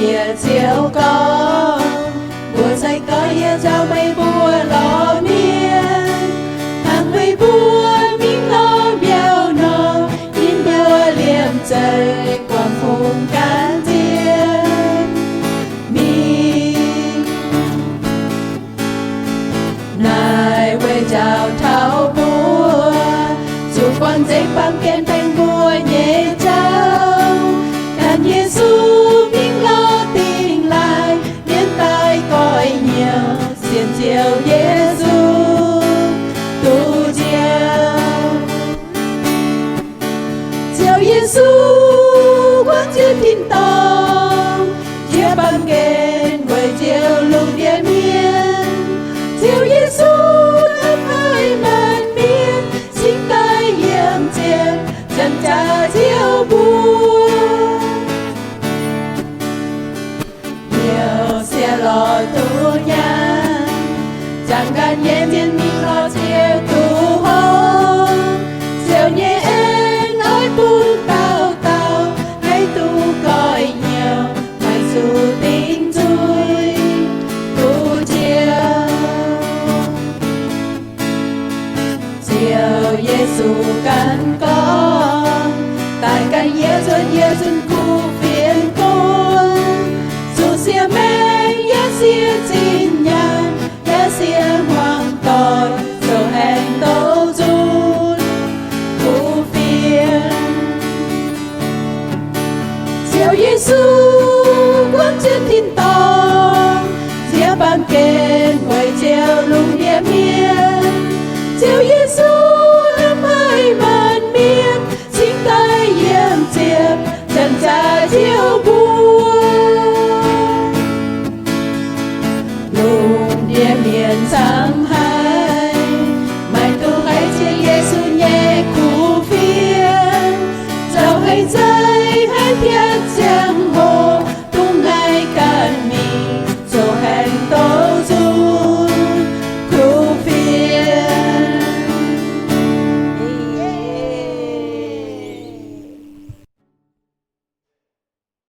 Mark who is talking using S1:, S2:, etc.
S1: chia chiều con bùa dây có ia giao mây bùa lò miên hàng mây bùa miếng lo béo nò in bùa liềm trời quang phùng can thiên mi nài quê chào thao bùa dù con dây băng kén thanh bùa nhẹ trao can Giêsu miếng lo tình lại biến tai coi nhiều xiên chiều Giêsu tu chiều Giêsu quang chiếu thiên tông chia băng kén quay chiều lục địa miên chiều Giêsu khắp hơi màn miên chính tay hiểm chiến chân cha chiều buồn nhiều xe lò tu nhang chẳng gan nhé